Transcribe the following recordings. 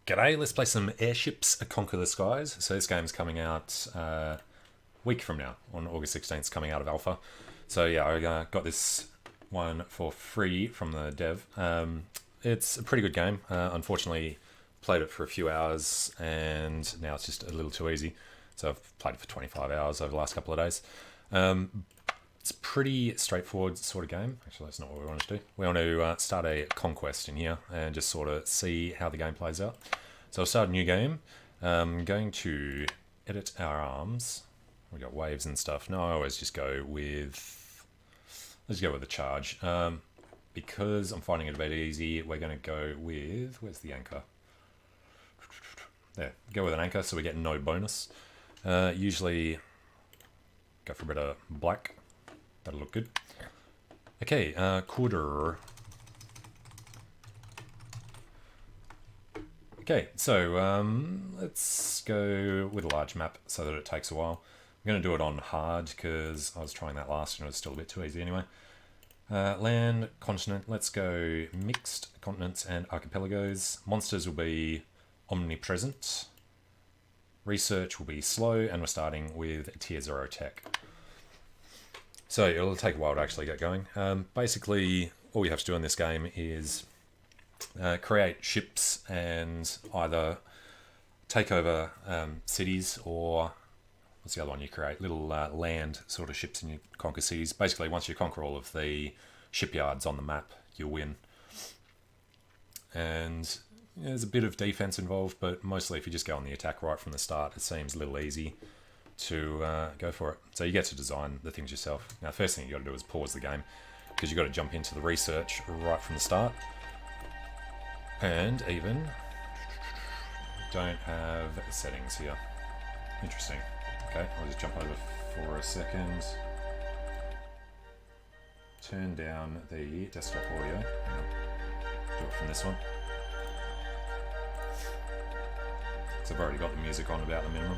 G'day, let's play some Airships, Conquer the Skies. So this game's coming out a week from now, on August 16th, coming out of alpha. So yeah, I got this one for free from the dev. It's a pretty good game. Unfortunately, played it for a few hours and now it's just a little too easy. So I've played it for 25 hours over the last couple of days. It's a pretty straightforward sort of game. Actually, that's not what we want to do. We want to start a conquest in here and just sort of see how the game plays out. So I'll start a new game. I'm going to edit our arms. We got waves and stuff. No, I always just go with... Let's go with the charge. Because I'm finding it a bit easy, we're going to go with... Where's the anchor? There, go with an anchor so we get no bonus. Usually go for a bit of black. That'll look good. Okay, quarter. Okay, so let's go with a large map so that it takes a while. I'm going to do it on hard because I was trying that last and it was still a bit too easy anyway. Land, continent, let's go mixed continents and archipelagos. Monsters will be omnipresent. Research will be slow, and we're starting with tier 0 tech. So it'll take a while to actually get going. Basically, all you have to do in this game is create ships and either take over cities, or what's the other one you create? Little land sort of ships, and you conquer cities. Basically, once you conquer all of the shipyards on the map, you'll win. And there's a bit of defense involved, but mostly if you just go on the attack right from the start, it seems a little easy to go for it. So you get to design the things yourself. Now, the first thing you got to do is pause the game, because you've got to jump into the research right from the start. And even don't have settings here. Interesting. Okay, I'll just jump over for a second. Turn down the desktop audio. Do it from this one. So I've already got the music on about the minimum.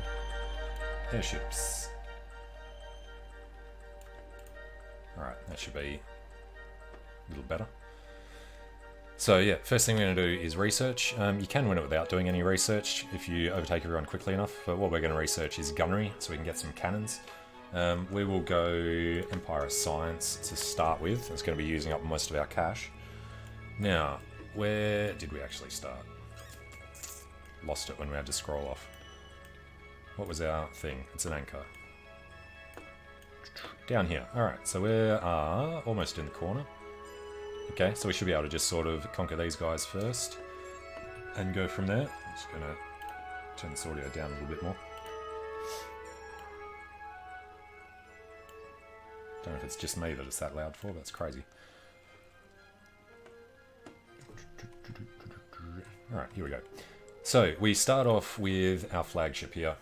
Airships. Alright, that should be a little better. So yeah, first thing we're going to do is research. You can win it without doing any research if you overtake everyone quickly enough, but what we're going to research is gunnery, so we can get some cannons. We will go Empire of Science to start with. It's going to be using up most of our cash. Now, where did we actually start? Lost it when we had to scroll off. What was our thing? It's an anchor. Down here. Alright, so we are almost in the corner. Okay, so we should be able to just sort of conquer these guys first and go from there. I'm just going to turn this audio down a little bit more. Don't know if it's just me that it's that loud for, that's crazy. Alright, here we go. So, we start off with our flagship here.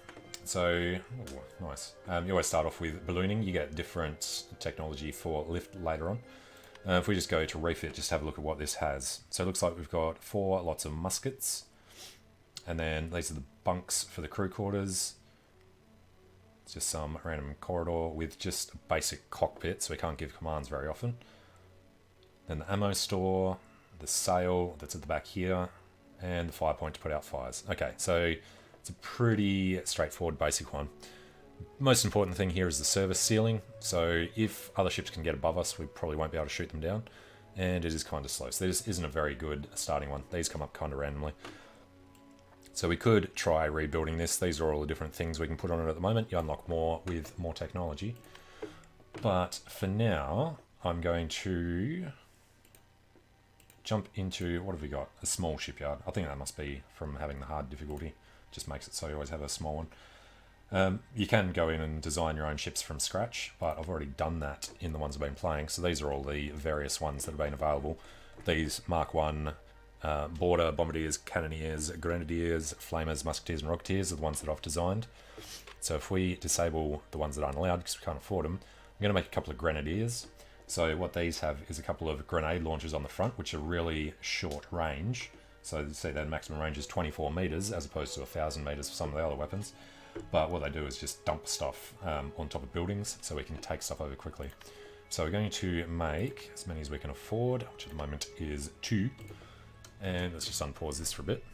So, oh, nice. You always start off with ballooning. You get different technology for lift later on. If we just go to refit, just have a look at what this has. So it looks like we've got 4 lots of muskets. And then these are the bunks for the crew quarters. It's just some random corridor with just a basic cockpit, so we can't give commands very often. Then the ammo store, the sail that's at the back here, and the fire point to put out fires. Okay, so it's a pretty straightforward basic one. Most important thing here is the service ceiling. So if other ships can get above us, we probably won't be able to shoot them down. And it is kind of slow. So this isn't a very good starting one. These come up kind of randomly. So we could try rebuilding this. These are all the different things we can put on it at the moment. You unlock more with more technology. But for now, I'm going to jump into, what have we got? A small shipyard. I think that must be from having the hard difficulty. Just makes it so you always have a small one. You can go in and design your own ships from scratch, but I've already done that in the ones I've been playing. So these are all the various ones that have been available. These Mark 1 border, bombardiers, cannoneers, grenadiers, flamers, musketeers and rocketeers are the ones that I've designed. So if we disable the ones that aren't allowed because we can't afford them, I'm going to make a couple of grenadiers. So what these have is a couple of grenade launchers on the front, which are really short range. So you see their maximum range is 24 meters as opposed to 1,000 meters for some of the other weapons. But what they do is just dump stuff on top of buildings so we can take stuff over quickly. So we're going to make as many as we can afford, which at the moment is 2. And let's just unpause this for a bit.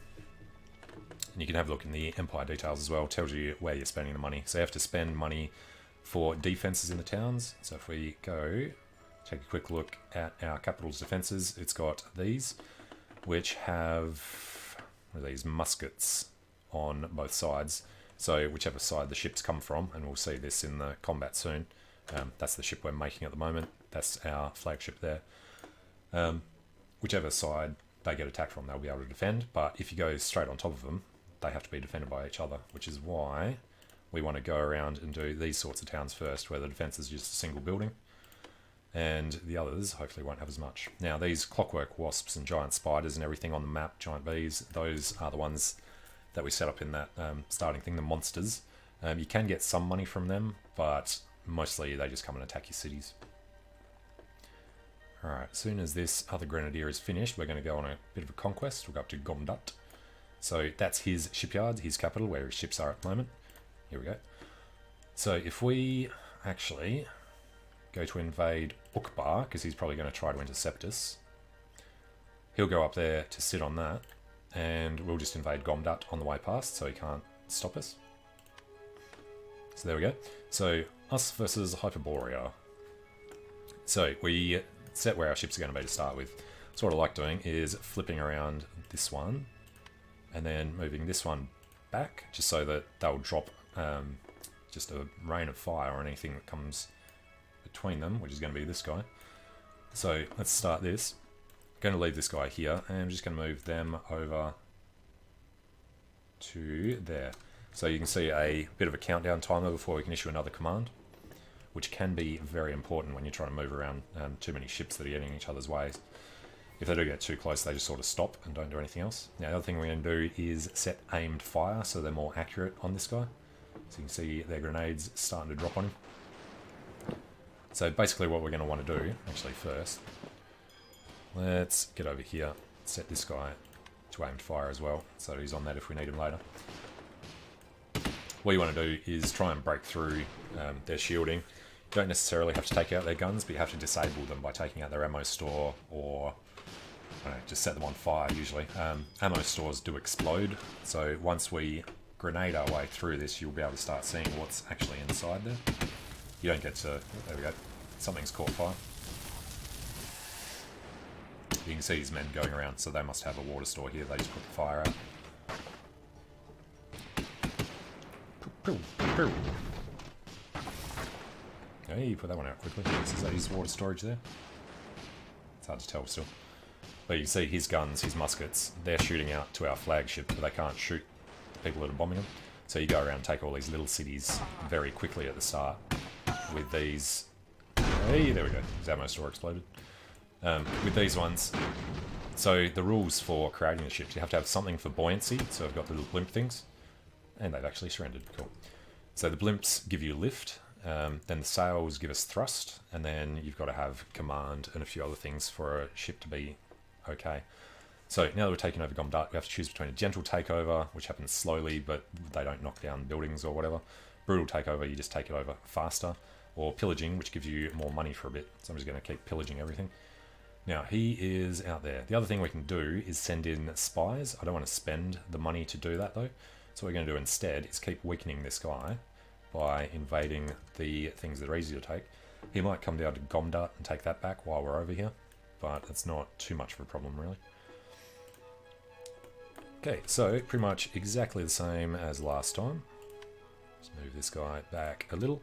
And you can have a look in the Empire details as well. It tells you where you're spending the money. So you have to spend money for defenses in the towns. So if we go, take a quick look at our capital's defenses, it's got these, which have these muskets on both sides. So whichever side the ships come from, and we'll see this in the combat soon. That's the ship we're making at the moment. That's our flagship there. Whichever side they get attacked from, they'll be able to defend. But if you go straight on top of them, they have to be defended by each other, which is why we want to go around and do these sorts of towns first, where the defense is just a single building, and the others hopefully won't have as much. Now, these clockwork wasps and giant spiders and everything on the map, giant bees, those are the ones that we set up in that starting thing, the monsters. You can get some money from them, but mostly they just come and attack your cities. Alright, as soon as this other grenadier is finished, we're going to go on a bit of a conquest. We'll go up to Gomdat. So that's his shipyard, his capital, where his ships are at the moment. Here we go. So if we actually go to invade Ukbar, because he's probably going to try to intercept us, he'll go up there to sit on that, and we'll just invade Gomdat on the way past, so he can't stop us. So there we go. So us versus Hyperborea. So we set where our ships are going to be to start with. So what I like doing is flipping around this one and then moving this one back, just so that they'll drop just a rain of fire or anything that comes between them, which is going to be this guy. So let's start this. I'm going to leave this guy here, and I'm just going to move them over to there. So you can see a bit of a countdown timer before we can issue another command, which can be very important when you're trying to move around too many ships that are getting in each other's ways. If they do get too close, they just sort of stop and don't do anything else. Now, the other thing we're going to do is set aimed fire, so they're more accurate on this guy. So you can see their grenades starting to drop on him. So basically what we're going to want to do, actually first, let's get over here, set this guy to aimed fire as well, so he's on that if we need him later. What you want to do is try and break through their shielding. You don't necessarily have to take out their guns, but you have to disable them by taking out their ammo store, or I don't know, just set them on fire usually. Ammo stores do explode, so once we grenade our way through this, you'll be able to start seeing what's actually inside there. You don't get to... There we go. Something's caught fire. You can see these men going around, so they must have a water store here. They just put the fire out. Okay, you put that one out quickly. Is that his water storage there? It's hard to tell still. But you can see his guns, his muskets, they're shooting out to our flagship, but they can't shoot the people that are bombing them. So you go around and take all these little cities very quickly at the start with these... Hey, there we go. His ammo store exploded. With these ones, so the rules for creating the ships, you have to have something for buoyancy, so I've got little blimp things, and they've actually surrendered. Cool. So the blimps give you lift, then the sails give us thrust, and then you've got to have command and a few other things for a ship to be okay. So now that we're taking over Gomdat, we have to choose between a gentle takeover, which happens slowly, but they don't knock down buildings or whatever. Brutal takeover, you just take it over faster. Or pillaging, which gives you more money for a bit. So I'm just going to keep pillaging everything. Now, he is out there. The other thing we can do is send in spies. I don't want to spend the money to do that, though. So what we're going to do instead is keep weakening this guy by invading the things that are easy to take. He might come down to Gomdat and take that back while we're over here, but it's not too much of a problem, really. Okay, so pretty much exactly the same as last time. Let's move this guy back a little.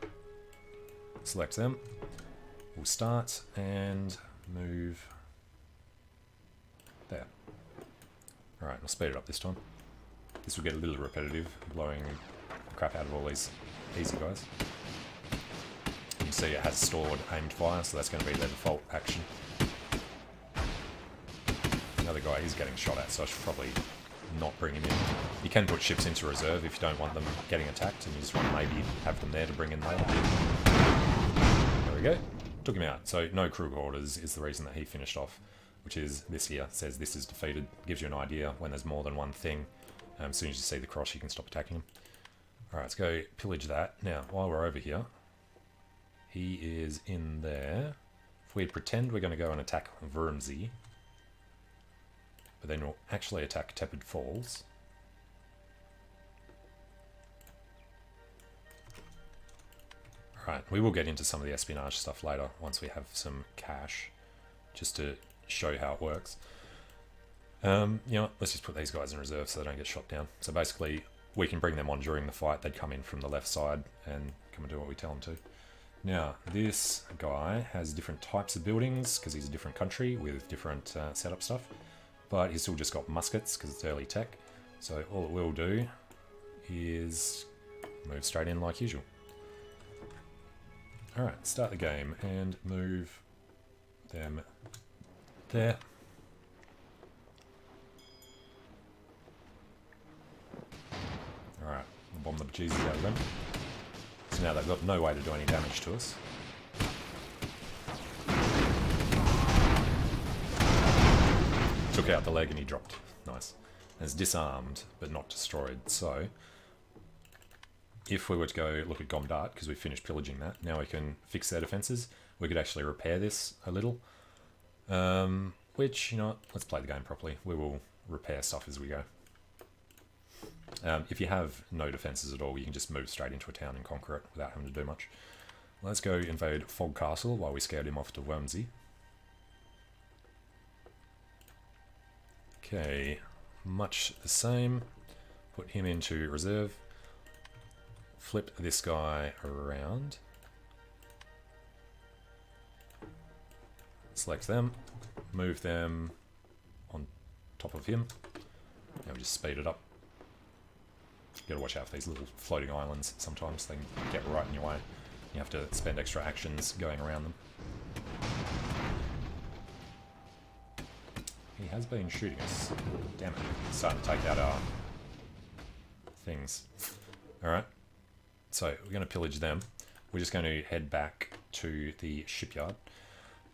Select them. We'll start and move there. Alright, I'll speed it up this time. This will get a little repetitive, blowing the crap out of all these easy guys. You can see it has stored aimed fire, so that's going to be their default action. Another guy is getting shot at, so I should probably not bring him in. You can put ships into reserve if you don't want them getting attacked, and you just want to maybe have them there to bring in later. There we go. Took him out. So no crew quarters is the reason that he finished off, which is this here. It says this is defeated. Gives you an idea when there's more than one thing. As soon as you see the cross, you can stop attacking him. Alright, let's go pillage that. Now, while we're over here, he is in there. If we pretend we're going to go and attack Wormsy, but then we'll actually attack Tepid Falls. Right, we will get into some of the espionage stuff later once we have some cash, just to show how it works. You know, let's just put these guys in reserve so they don't get shot down. So basically, we can bring them on during the fight. They'd come in from the left side and come and do what we tell them to. Now, this guy has different types of buildings because he's a different country with different setup stuff, but he's still just got muskets because it's early tech. So all it will do is move straight in like usual. Alright, start the game and move them there. Alright, we'll bomb the bejesus out of them. So now they've got no way to do any damage to us. Took out the leg and he dropped. Nice. And it's disarmed, but not destroyed. So, if we were to go look at Gomdat, because we finished pillaging that, now we can fix their defences. We could actually repair this a little. Which, you know what, let's play the game properly. We will repair stuff as we go. If you have no defences at all, you can just move straight into a town and conquer it without having to do much. Let's go invade Fog Castle while we scout him off to Wormsey. Okay, much the same. Put him into reserve. Flip this guy around. Select them. Move them on top of him. Now we just speed it up. You gotta watch out for these little floating islands. Sometimes they can get right in your way. You have to spend extra actions going around them. He has been shooting us. Damn it. He's starting to take out our things. Alright. So, we're going to pillage them. We're just going to head back to the shipyard.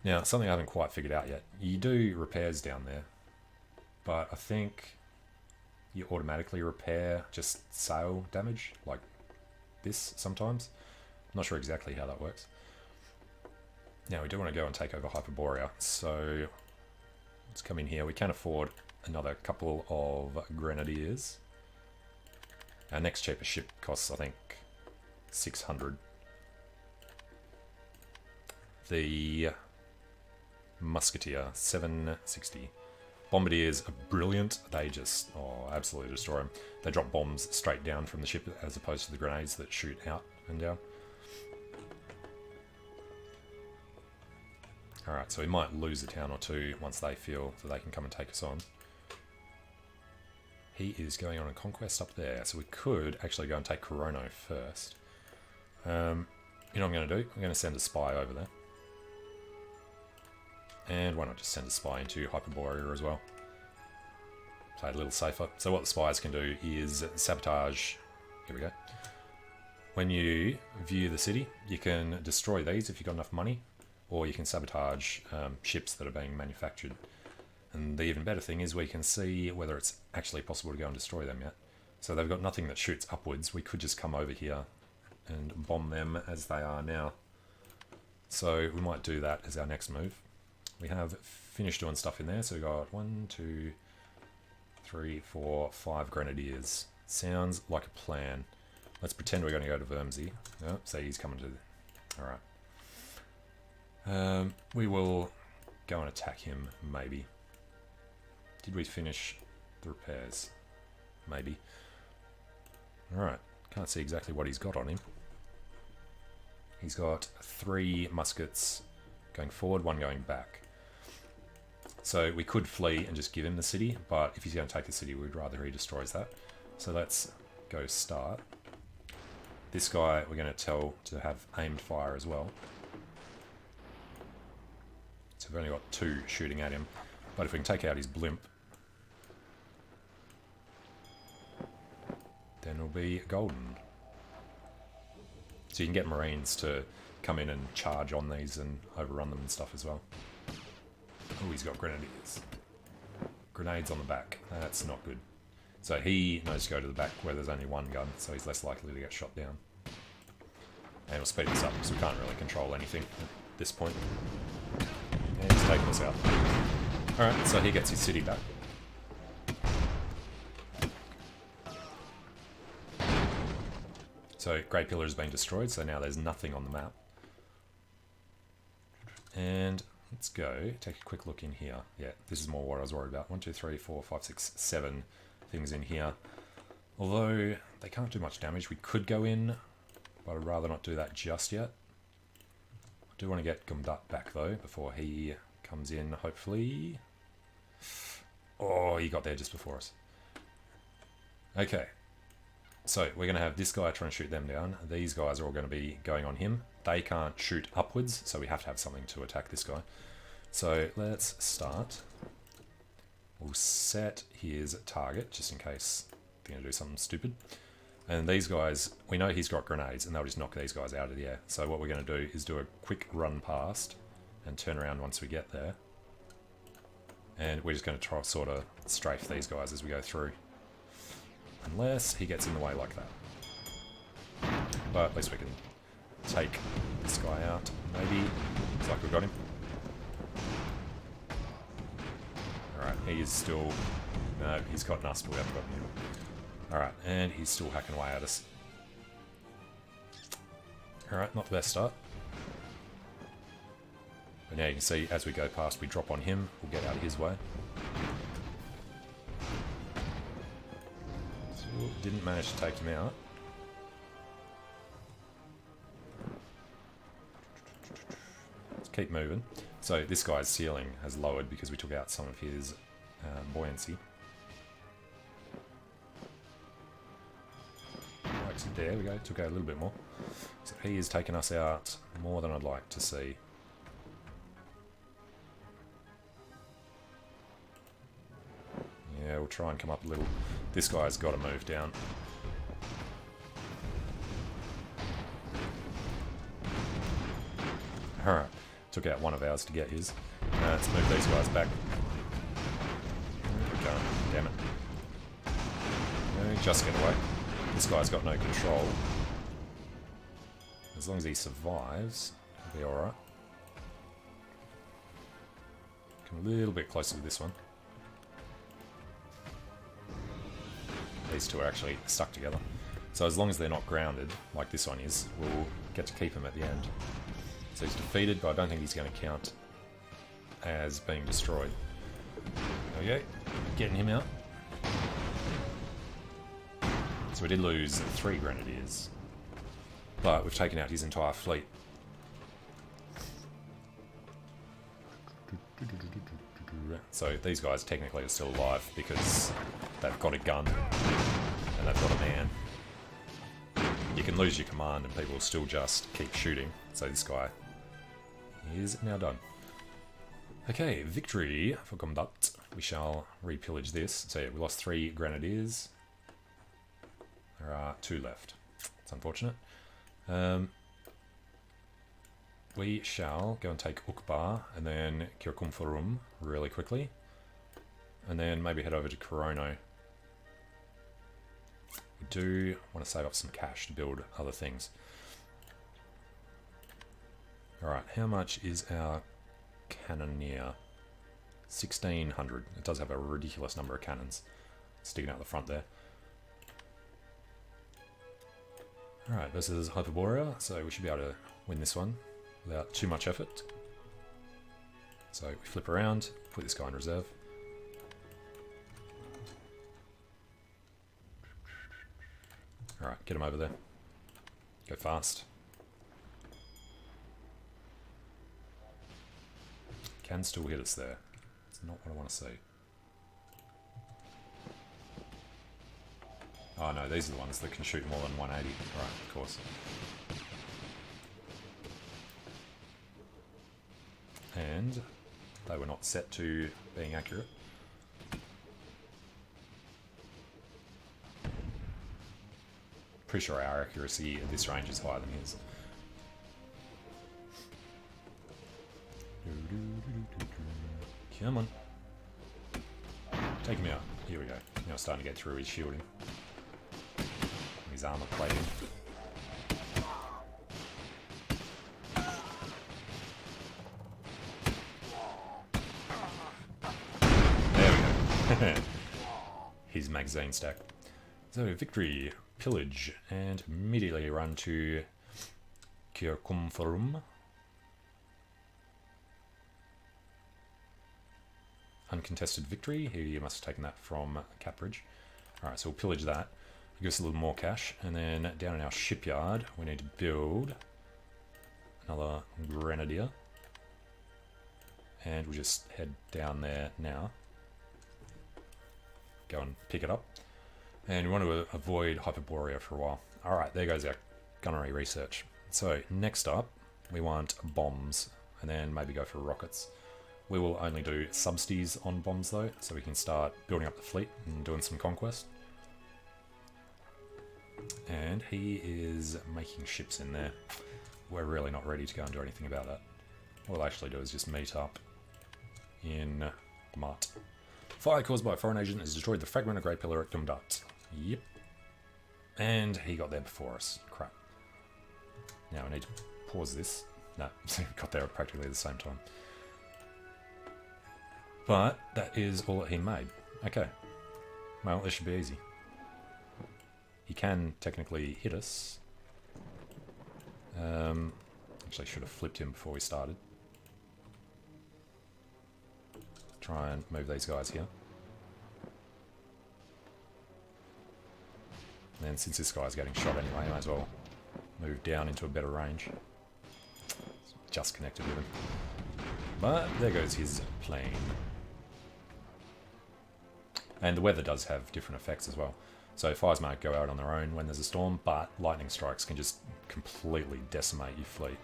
Now, something I haven't quite figured out yet. You do repairs down there. But I think you automatically repair just sail damage, like this sometimes. I'm not sure exactly how that works. Now, we do want to go and take over Hyperborea. So, let's come in here. We can afford another couple of grenadiers. Our next cheapest ship costs, I think, 600. The Musketeer, 760. Bombardiers are brilliant. They just, absolutely destroy them. They drop bombs straight down from the ship as opposed to the grenades that shoot out and down. Alright, so we might lose a town or two once they feel that they can come and take us on. He is going on a conquest up there, so we could actually go and take Corono first. You know what I'm going to do? I'm going to send a spy over there. And why not just send a spy into Hyperborea as well? Play it a little safer. So what the spies can do is sabotage. Here we go. When you view the city, you can destroy these if you've got enough money, or you can sabotage ships that are being manufactured. And the even better thing is we can see whether it's actually possible to go and destroy them yet. So they've got nothing that shoots upwards. We could just come over here and bomb them as they are now. So we might do that as our next move. We have finished doing stuff in there. So we got 1, 2, 3, 4, 5 grenadiers. Sounds like a plan. Let's pretend we're going to go to Wormsey. Oh, so he's coming to... Alright. We will go and attack him, maybe. Did we finish the repairs? Maybe. Alright. Can't see exactly what he's got on him. He's got 3 muskets going forward, 1 going back. So we could flee and just give him the city, but if he's going to take the city, we'd rather he destroys that. So let's go start. This guy we're going to tell to have aimed fire as well. So we've only got 2 shooting at him, but if we can take out his blimp, then it'll be golden. So you can get Marines to come in and charge on these and overrun them and stuff as well. Oh, he's got grenadiers. Grenades on the back. That's not good. So he knows to go to the back where there's only 1 gun, so he's less likely to get shot down. And we'll speed this up because we can't really control anything at this point. And he's taking us out. Alright, so he gets his city back. So Grey Pillar has been destroyed, so now there's nothing on the map. And let's go take a quick look in here. Yeah, this is more what I was worried about. 1, 2, 3, 4, 5, 6, 7 things in here. Although they can't do much damage, we could go in, but I'd rather not do that just yet. I do want to get Gumduck back though before he comes in, hopefully. Oh, he got there just before us. Okay, so we're going to have this guy try and shoot them down. These guys are all going to be going on him. They can't shoot upwards, so we have to have something to attack this guy. So let's start. We'll set his target, just in case they're going to do something stupid. And these guys, we know he's got grenades, and they'll just knock these guys out of the air. So what we're going to do is do a quick run past and turn around once we get there. And we're just going to try sort of strafe these guys as we go through. Unless he gets in the way like that. But at least we can take this guy out, maybe. Looks like we've got him. Alright, he is still... No, he's gotten us, but we haven't gotten him. Alright, and he's still hacking away at us. Alright, not the best start. But now you can see, as we go past, we drop on him. We'll get out of his way. So, didn't manage to take him out. Let's keep moving. So this guy's ceiling has lowered because we took out some of his buoyancy. Right, there we go, took out a little bit more. So he has taken us out more than I'd like to see. Yeah, we'll try and come up a little. This guy's got to move down. Alright, took out one of ours to get his. Let's move these guys back. There we go, damn it. No, just get away. This guy's got no control. As long as he survives, he'll be alright. Come a little bit closer to this one. These two are actually stuck together. So as long as they're not grounded, like this one is, we'll get to keep him at the end. So he's defeated, but I don't think he's going to count as being destroyed. There we go, getting him out. So we did lose 3 grenadiers, but we've taken out his entire fleet. So these guys technically are still alive because they've got a gun and they've got a man. You can lose your command and people will still just keep shooting. So this guy is now done. Okay, victory for Gumduck. We shall repillage this. So yeah, we lost 3 grenadiers. There are 2 left. It's unfortunate. We shall go and take Ukbar and then Kirkumfarum really quickly. And then maybe head over to Korono. We do want to save up some cash to build other things. Alright, how much is our cannoneer? 1,600. It does have a ridiculous number of cannons sticking out the front there. Alright, versus Hyperborea, so we should be able to win this one without too much effort. So we flip around, put this guy in reserve. Alright, get him over there. Go fast. Can still hit us there. It's not what I want to see. Oh no, these are the ones that can shoot more than 180. Right, of course. And they were not set to being accurate. Pretty sure our accuracy at this range is higher than his. Come on. Take him out. Here we go. Now starting to get through his shielding. His armor plating. There we go. His magazine stack. So victory pillage and immediately run to Kirkumforum. Uncontested victory. Here you must have taken that from Capbridge. Alright, so we'll pillage that. Give us a little more cash. And then down in our shipyard, we need to build another grenadier. And we'll just head down there now. Go and pick it up. And we want to avoid Hyperborea for a while. Alright, there goes our gunnery research. So, next up, we want bombs. And then maybe go for rockets. We will only do substes on bombs though, so we can start building up the fleet and doing some conquest. And he is making ships in there. We're really not ready to go and do anything about that. What we'll actually do is just meet up in Mutt. Fire caused by a foreign agent has destroyed the fragment of Great Pillar at Dumdut. Yep. And he got there before us. Crap. Now I need to pause this. No, we got there at practically the same time. But that is all that he made. Okay. Well, this should be easy. He can technically hit us. Actually, should have flipped him before we started. Try and move these guys here. And then since this guy's getting shot anyway, I might as well move down into a better range. Just connected with him. But there goes his plane. And the weather does have different effects as well. So fires might go out on their own when there's a storm, but lightning strikes can just completely decimate your fleet.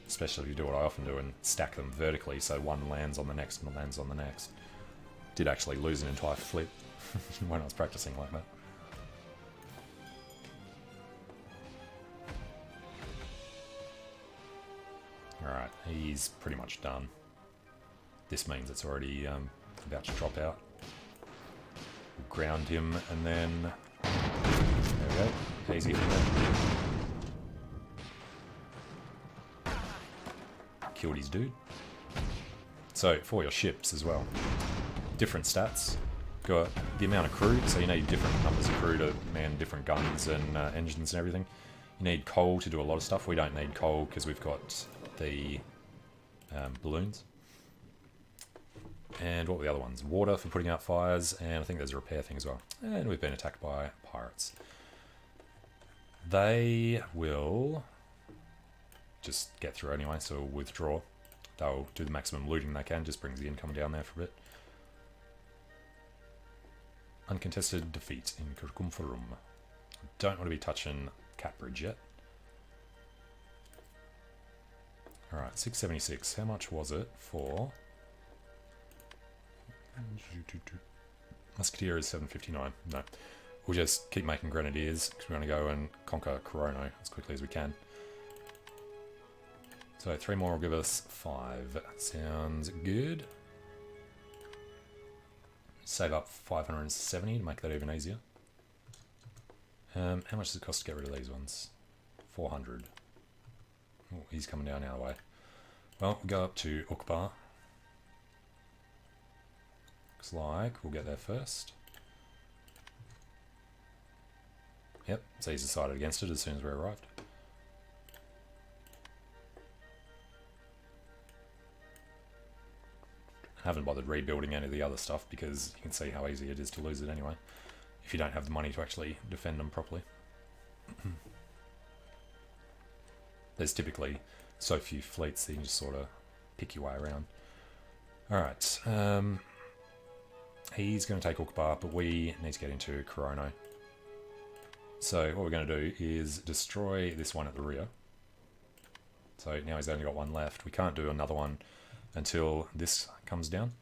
Especially if you do what I often do and stack them vertically, so one lands on the next and lands on the next. Did actually lose an entire fleet when I was practicing like that. Alright, he's pretty much done. This means it's already about to drop out. We'll ground him and then... There we go. Easy for him. Killed his dude. So, for your ships as well. Different stats. Got the amount of crew, so you need different numbers of crew to man different guns and engines and everything. You need coal to do a lot of stuff. We don't need coal because we've got the balloons. And what were the other ones? Water for putting out fires, and I think there's a repair thing as well. And we've been attacked by pirates. They will just get through anyway, so we'll withdraw. They'll do the maximum looting they can, just brings the income down there for a bit. Uncontested defeat in Kirkumforum. Don't want to be touching Catbridge yet. Alright, 676. How much was it for... Musketeer is 759. No. We'll just keep making grenadiers, because we want to go and conquer Corono as quickly as we can. So 3 more will give us 5. Sounds good. Save up 570 to make that even easier. How much does it cost to get rid of these ones? 400. Oh, he's coming down our way. Well, we'll go up to Ukbar. Looks like we'll get there first. Yep, so he's decided against it as soon as we arrived. I haven't bothered rebuilding any of the other stuff because you can see how easy it is to lose it anyway, if you don't have the money to actually defend them properly. There's typically so few fleets that you can just sort of pick your way around. Alright, he's going to take Ukbar, but we need to get into Corono. So what we're going to do is destroy this one at the rear. So now he's only got one left. We can't do another one until this comes down.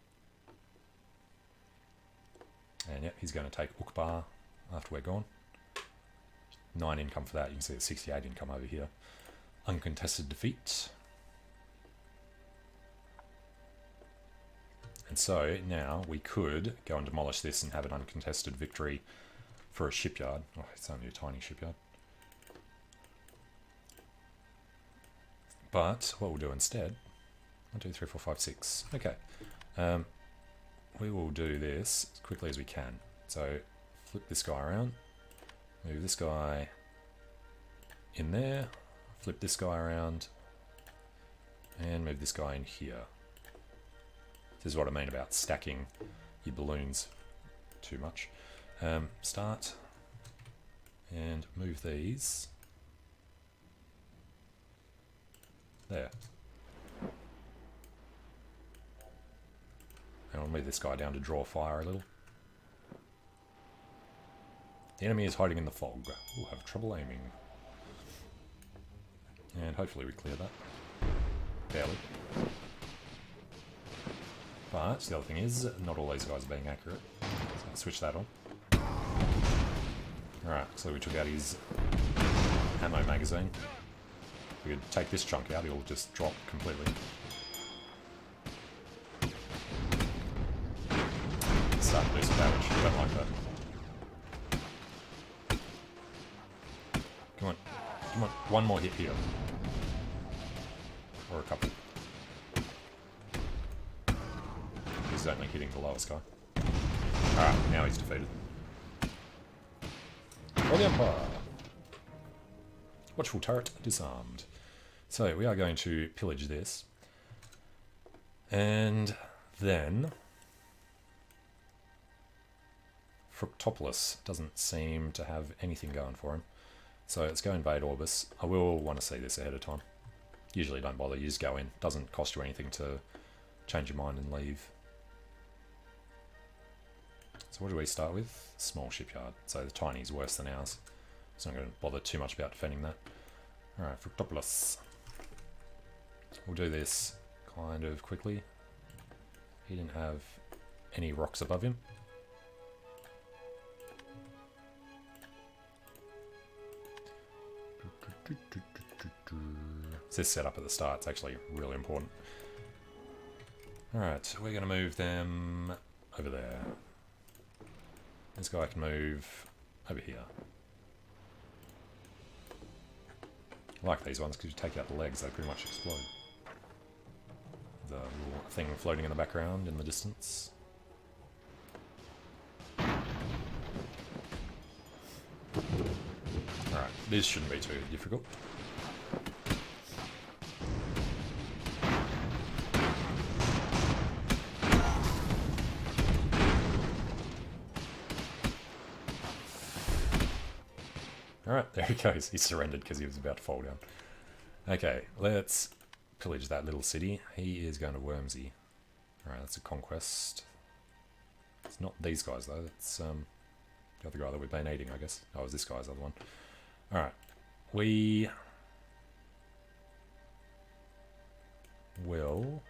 And yep, he's going to take Ukbar after we're gone. 9 income for that. You can see it's 68 income over here. Uncontested defeat. And so now we could go and demolish this and have an uncontested victory for a shipyard. Oh, it's only a tiny shipyard. But what we'll do instead, 1, 2, 3, 4, 5, 6. Okay. We will do this as quickly as we can. So flip this guy around. Move this guy in there, flip this guy around, and move this guy in here. This is what I mean about stacking your balloons too much. Start and move these there. And I'll move this guy down to draw fire a little. The enemy is hiding in the fog. We'll have trouble aiming. And hopefully we clear that. Barely. But the other thing is, not all these guys are being accurate. So I'll switch that on. Alright, so we took out his ammo magazine. If we could take this chunk out, he'll just drop completely. Start to do some damage. I don't like that. Come on. Come on. One more hit here. Or a couple. He's only hitting the lowest guy. Alright, now he's defeated. For the Empire! Watchful turret disarmed. So we are going to pillage this. And then Fructopolis doesn't seem to have anything going for him. So let's go invade Orbis. I will want to see this ahead of time. Usually don't bother, you just go in. Doesn't cost you anything to change your mind and leave. So what do we start with? Small shipyard. So the tiny is worse than ours. So I'm not going to bother too much about defending that. Alright, Fructopolis. We'll do this kind of quickly. He didn't have any rocks above him. This setup at the start is actually really important. Alright, we're going to move them over there. This guy can move over here. I like these ones because you take out the legs, they pretty much explode. The little thing floating in the background in the distance. Alright, this shouldn't be too difficult. Alright, there he goes. He surrendered because he was about to fall down. Okay, let's pillage that little city. He is going to Wormsy. Alright, that's a conquest. It's not these guys though, it's the other guy that we've been eating, I guess. Oh, it was this guy's other one. Alright, we will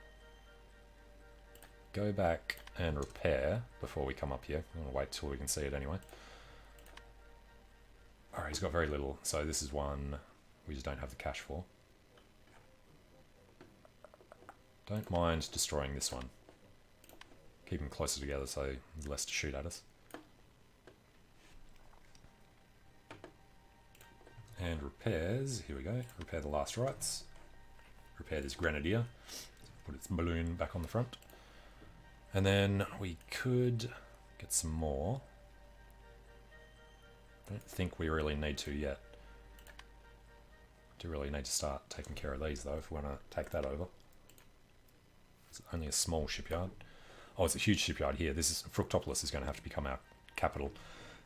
go back and repair before we come up here. I'm going to wait till we can see it anyway. Alright, he's got very little, so this is one we just don't have the cash for. Don't mind destroying this one. Keep them closer together so there's less to shoot at us. And repairs, here we go. Repair the last rights. Repair this grenadier. Put its balloon back on the front. And then we could get some more. I don't think we really need to yet. Do really need to start taking care of these though if we want to take that over. It's only a small shipyard. Oh, it's a huge shipyard here. This is Fructopolis is going to have to become our capital.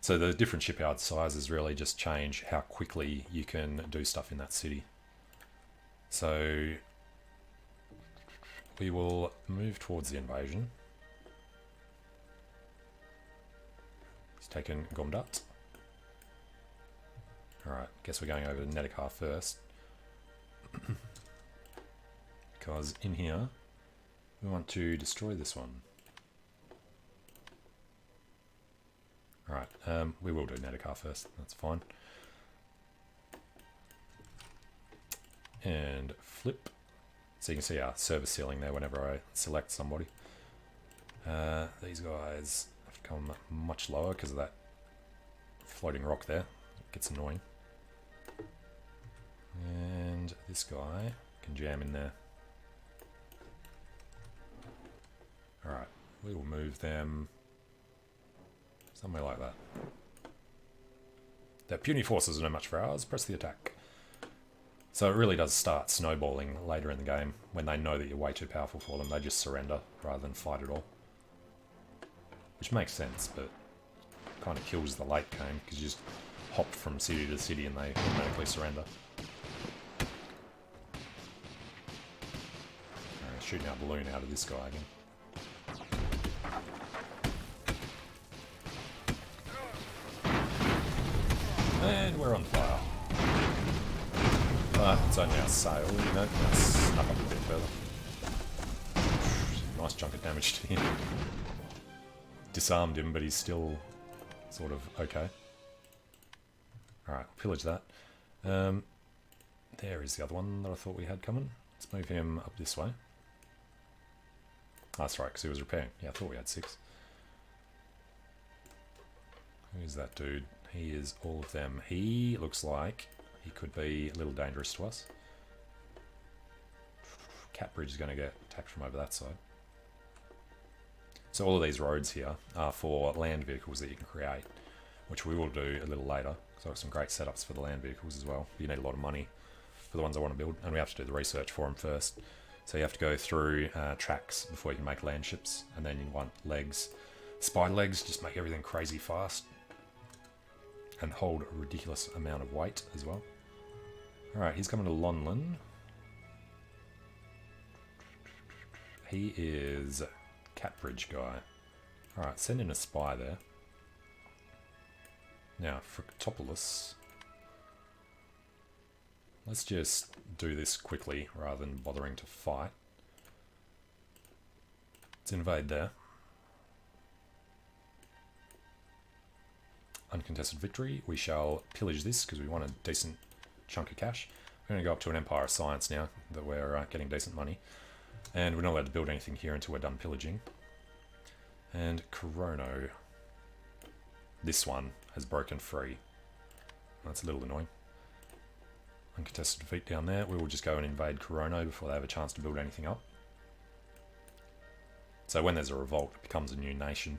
So the different shipyard sizes really just change how quickly you can do stuff in that city. So we will move towards the invasion. He's taken Gomdat. Alright, guess we're going over to Nedekar first. Because in here, we want to destroy this one. Alright, we will do Nedekar first, that's fine. And flip. So you can see our service ceiling there whenever I select somebody. These guys have to come much lower because of that floating rock there. It gets annoying. And this guy can jam in there. Alright, we will move them somewhere like that. Their puny forces are no match for ours. Press the attack. So it really does start snowballing later in the game. When they know that you're way too powerful for them, they just surrender rather than fight at all. Which makes sense, but kind of kills the late game, because you just hop from city to city and they automatically surrender. Alright, shooting our balloon out of this guy again. And we're on fire. It's only our sail, you know, let's snuff up a bit further. Nice chunk of damage to him. Disarmed him, but he's still sort of okay. Alright, pillage that. There is the other one that I thought we had coming. Let's move him up this way. Oh, that's right, because he was repairing. Yeah, I thought we had 6. Who's that dude? He is all of them. He looks like he could be a little dangerous to us. Cat Bridge is going to get attacked from over that side. So all of these roads here are for land vehicles that you can create, which we will do a little later. So I've got some great setups for the land vehicles as well. You need a lot of money for the ones I want to build, and we have to do the research for them first. So you have to go through tracks before you can make land ships, and then you want legs. Spider legs just make everything crazy fast and hold a ridiculous amount of weight as well. Alright, he's coming to Lonlin. He is Cat Bridge guy. Alright, send in a spy there. Now, Fructopolis. Let's just do this quickly rather than bothering to fight. Let's invade there. Uncontested victory. We shall pillage this because we want a decent chunk of cash. We're going to go up to an Empire of Science now that we're getting decent money. And we're not allowed to build anything here until we're done pillaging. And Corono. This one has broken free. That's a little annoying. Uncontested defeat down there. We will just go and invade Corono before they have a chance to build anything up. So when there's a revolt, it becomes a new nation.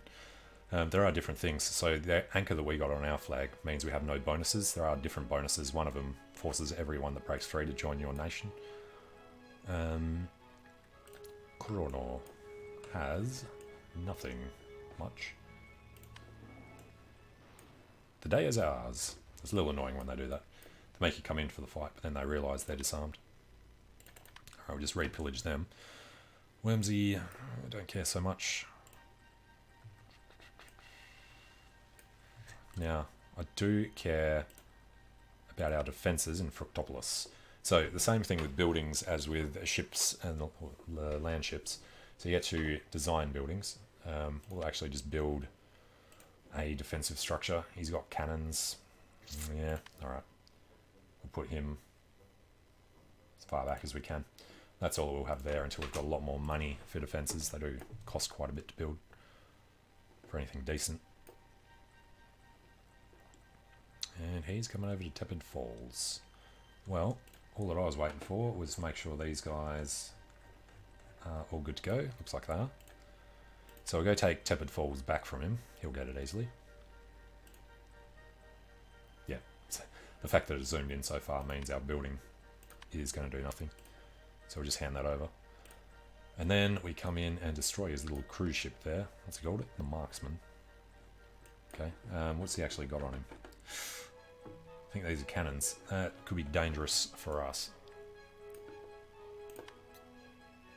There are different things. So the anchor that we got on our flag means we have no bonuses. There are different bonuses. One of them forces everyone that breaks free to join your nation. Corono has nothing much. The day is ours. It's a little annoying when they do that. They make you come in for the fight, but then they realise they're disarmed. Alright, we'll just re-pillage them. Wormsy, I don't care so much. Now, I do care about our defences in Fructopolis. So, the same thing with buildings as with ships and the land ships. So you get to design buildings. We'll actually just build a defensive structure. He's got cannons. Yeah, alright. We'll put him as far back as we can. That's all we'll have there until we've got a lot more money for defences. They do cost quite a bit to build for anything decent. And he's coming over to Tepid Falls. Well, all that I was waiting for was to make sure these guys are all good to go. Looks like they are. So we'll go take Tepid Falls back from him. He'll get it easily. Yeah, the fact that it's zoomed in so far means our building is going to do nothing. So we'll just hand that over. And then we come in and destroy his little cruise ship there. What's he called it? The Marksman. Okay, what's he actually got on him? I think these are cannons. That could be dangerous for us.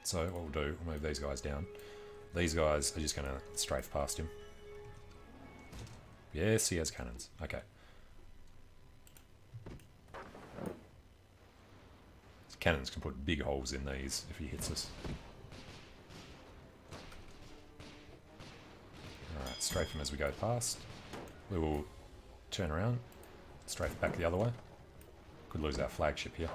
So what we'll do, we'll move these guys down. These guys are just going to strafe past him. Yes, he has cannons. Okay. Cannons can put big holes in these if he hits us. Alright, strafe him as we go past. We will turn around, strafe back the other way. Could lose our flagship here.